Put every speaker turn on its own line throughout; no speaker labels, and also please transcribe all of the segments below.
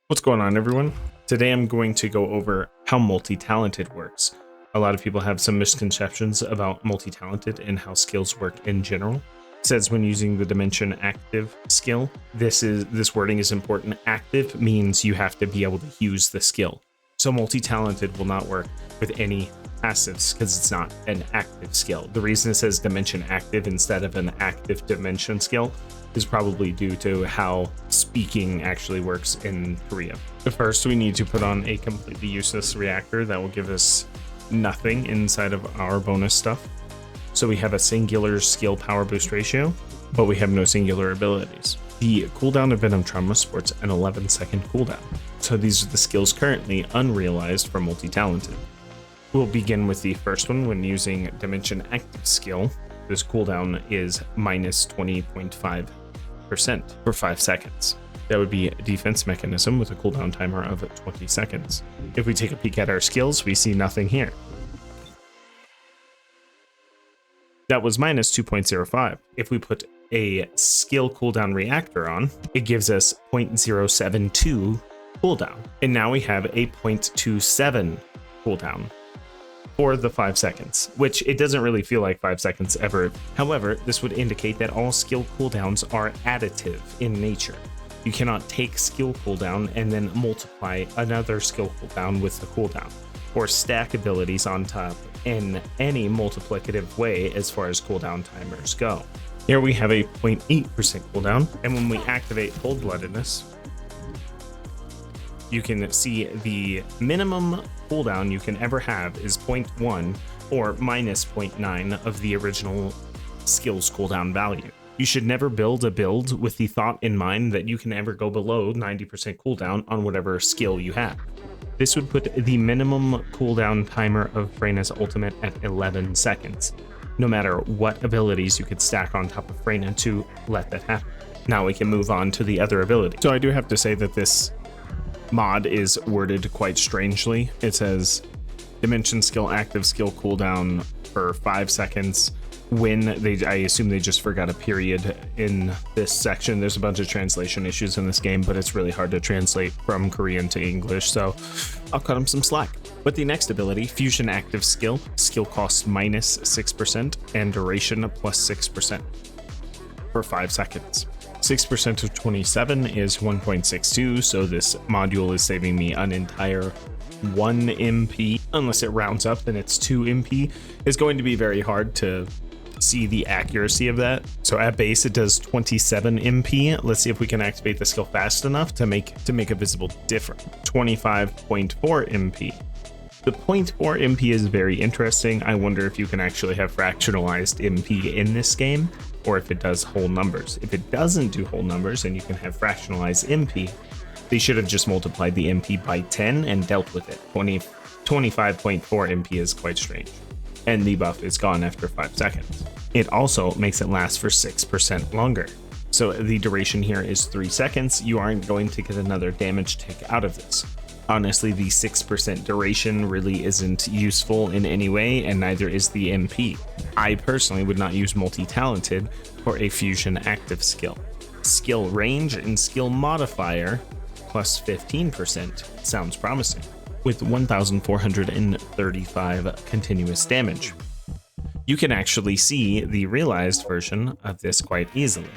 What's going on, everyone? Today I'm going to go over how multi-talented works. A lot of people have some misconceptions about multi-talented and how skills work in general. It says when using the dimension active skill, this wording is important. Active means you have to be able to use the skill. So multi-talented will not work with any passives because it's not an active skill. The reason it says dimension active instead of an active dimension skill is probably due to how speaking actually works in Korea. But first, we need to put on a completely useless reactor that will give us nothing inside of our bonus stuff. So we have a singular skill power boost ratio, but we have no singular abilities. The cooldown of Venom Trauma sports an 11-second cooldown. So these are the skills currently unrealized for multi-talented. We'll begin with the first one when using dimension active skill. This cooldown is minus 20.5% for 5 seconds. That would be a defense mechanism with a cooldown timer of 20 seconds. If we take a peek at our skills, we see nothing here. That was minus 2.05. If we put a skill cooldown reactor on, it gives us 0.072 cooldown. And now we have a 0.27 cooldown for the 5 seconds, which it doesn't really feel like 5 seconds ever. However, this would indicate that all skill cooldowns are additive in nature. You cannot take skill cooldown and then multiply another skill cooldown with the cooldown, or stack abilities on top in any multiplicative way as far as cooldown timers go. Here we have a 0.8% cooldown, and when we activate cold-bloodedness, you can see the minimum cooldown you can ever have is 0.1 or minus 0.9 of the original skill's cooldown value. You should never build a build with the thought in mind that you can ever go below 90% cooldown on whatever skill you have. This would put the minimum cooldown timer of Freyna's ultimate at 11 seconds, no matter what abilities you could stack on top of Freyna to let that happen. Now we can move on to the other ability. So I do have to say that this mod is worded quite strangely. It says dimension skill active skill cooldown for 5 seconds when I assume they just forgot a period in this section. There's a bunch of translation issues in this game, but it's really hard to translate from Korean to English, so I'll cut them some slack. But the next ability, fusion active skill cost minus 6% and duration plus 6% for 5 seconds. 6% of 27 is 1.62, so this module is saving me an entire 1 MP. Unless it rounds up, then it's 2 MP. It's going to be very hard to see the accuracy of that. So at base, it does 27 MP. Let's see if we can activate the skill fast enough to make a visible difference. 25.4 MP. The 0.4 MP is very interesting. I wonder if you can actually have fractionalized MP in this game, or if it does whole numbers. If it doesn't do whole numbers and you can have fractionalized MP, they should have just multiplied the MP by 10 and dealt with it. 25.4 MP is quite strange. And the buff is gone after 5 seconds. It also makes it last for 6% longer. So the duration here is 3 seconds. You aren't going to get another damage tick out of this. Honestly, the 6% duration really isn't useful in any way, and neither is the MP. I personally would not use multi-talented for a fusion active skill. Skill range and skill modifier plus 15% sounds promising, with 1,435 continuous damage. You can actually see the realized version of this quite easily.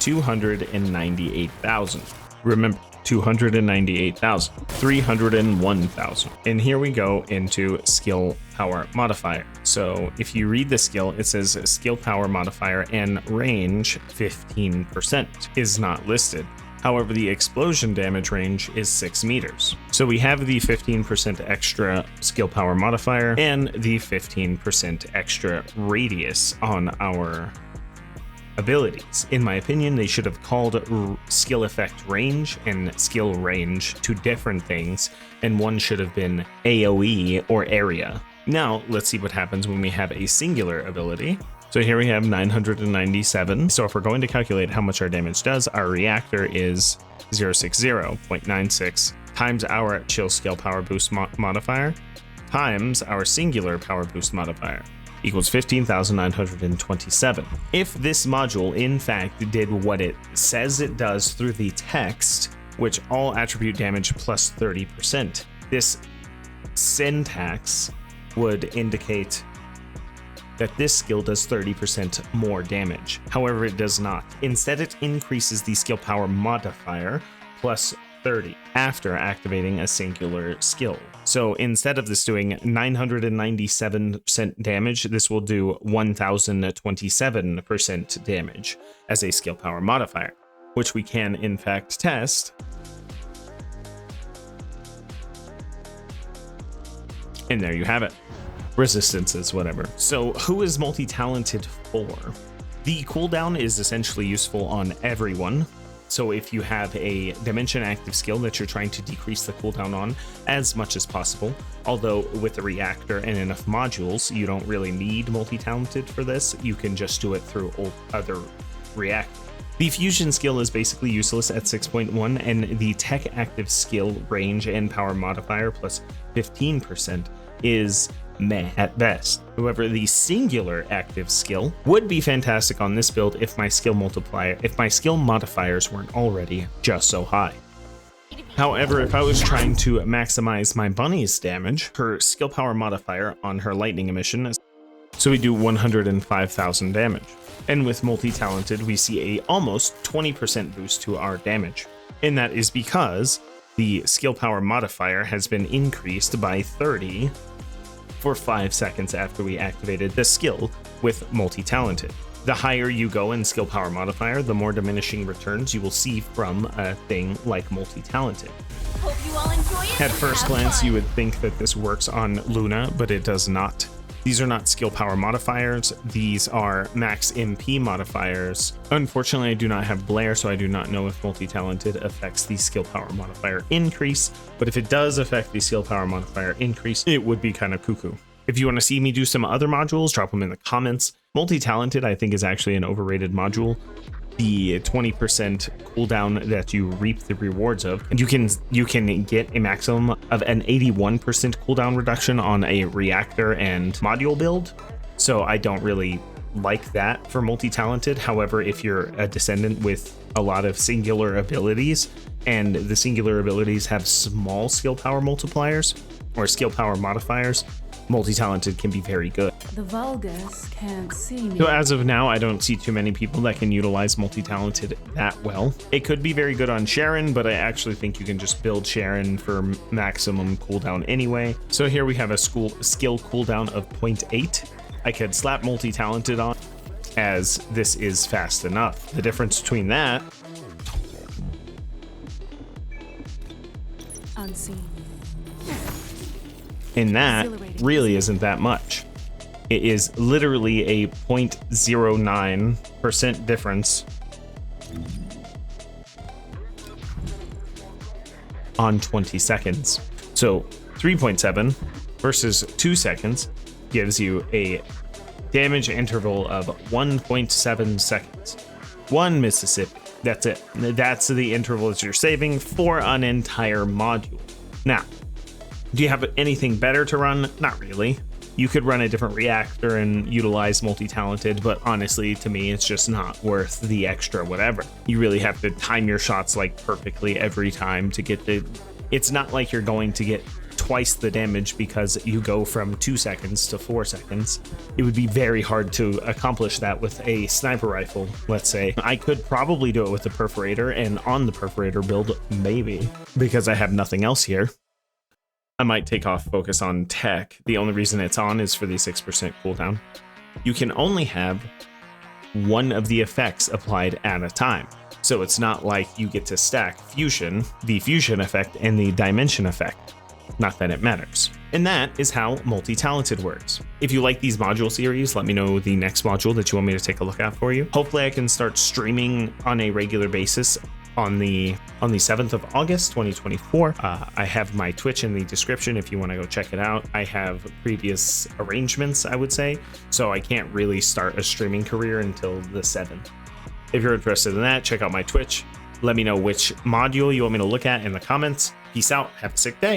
298,000. Remember, 298,000, 301,000. And here we go into skill power modifier. So if you read the skill, it says skill power modifier and range 15% is not listed. However, the explosion damage range is 6 meters. So we have the 15% extra skill power modifier and the 15% extra radius on our abilities. In my opinion, they should have called skill effect range and skill range two different things, and one should have been AoE or area. Now, let's see what happens when we have a singular ability. So here we have 997. So if we're going to calculate how much our damage does, our reactor is 060.96 times our chill skill power boost modifier times our singular power boost modifier. equals 15,927. If this module in fact did what it says it does through the text, which all attribute damage plus 30%, this syntax would indicate that this skill does 30% more damage. However, it does not. Instead, it increases the skill power modifier plus 30 after activating a singular skill. So instead of this doing 997% damage, this will do 1027% damage as a skill power modifier, which we can in fact test. And there you have it. Resistances, whatever. So who is multi-talented for? The cooldown is essentially useful on everyone. So if you have a Dimension active skill that you're trying to decrease the cooldown on as much as possible, although with a reactor and enough modules, you don't really need multi-talented for this. You can just do it through other reactors. The fusion skill is basically useless at 6.1, and the tech active skill range and power modifier plus 15% is meh at best. However, the singular active skill would be fantastic on this build if my skill modifiers weren't already just so high. However, if I was trying to maximize my bunny's damage, her skill power modifier on her lightning emission, so we do 105,000 damage. And with multi-talented, we see a almost 20% boost to our damage. And that is because the skill power modifier has been increased by 30 for 5 seconds after we activated the skill with multi-talented. The higher you go in skill power modifier, the more diminishing returns you will see from a thing like multi-talented.
Hope you all enjoy it.
At first glance, you would think that this works on Luna, but it does not. These are not skill power modifiers. These are max MP modifiers. Unfortunately, I do not have Blair, so I do not know if multi-talented affects the skill power modifier increase. But if it does affect the skill power modifier increase, it would be kind of cuckoo. If you want to see me do some other modules, drop them in the comments. Multi-talented, I think, is actually an overrated module. The 20% cooldown that you reap the rewards of, and you can get a maximum of an 81% cooldown reduction on a reactor and module build. So I don't really like that for multi-talented. However, if you're a descendant with a lot of singular abilities, and the singular abilities have small skill power multipliers or skill power modifiers, multi-talented can be very good.
The vulgus can't see me.
So as of now, I don't see too many people that can utilize multi-talented that well. It could be very good on Sharon, but I actually think you can just build Sharon for maximum cooldown anyway. So here we have a skill cooldown of 0.8. I could slap multi-talented on, as this is fast enough. The difference between that
Unseen.
and that really isn't that much. It is literally a 0.09% difference on 20 seconds. So 3.7 versus 2 seconds gives you a damage interval of 1.7 seconds. 1 Mississippi. That's it. That's the interval that you're saving for an entire module. Now, do you have anything better to run? Not really. You could run a different reactor and utilize multi-talented, but honestly, to me, it's just not worth the extra whatever. You really have to time your shots like perfectly every time to get the... It's not like you're going to get twice the damage because you go from 2 seconds to 4 seconds. It would be very hard to accomplish that with a sniper rifle, let's say. I could probably do it with the perforator, and on the perforator build, maybe, because I have nothing else here. I might take off focus on tech. The only reason it's on is for the 6% cooldown. You can only have one of the effects applied at a time. So it's not like you get to stack fusion, the fusion effect, and the dimension effect. Not that it matters. And that is how multi-talented works. If you like these module series, let me know the next module that you want me to take a look at for you. Hopefully I can start streaming on a regular basis on the 7th of August 2024. I have my Twitch in the description if you want to go check it out. I have previous arrangements, I would say, so I can't really start a streaming career until the 7th. If you're interested in that, check out my Twitch. Let me know which module you want me to look at in the comments. Peace out. Have a sick day.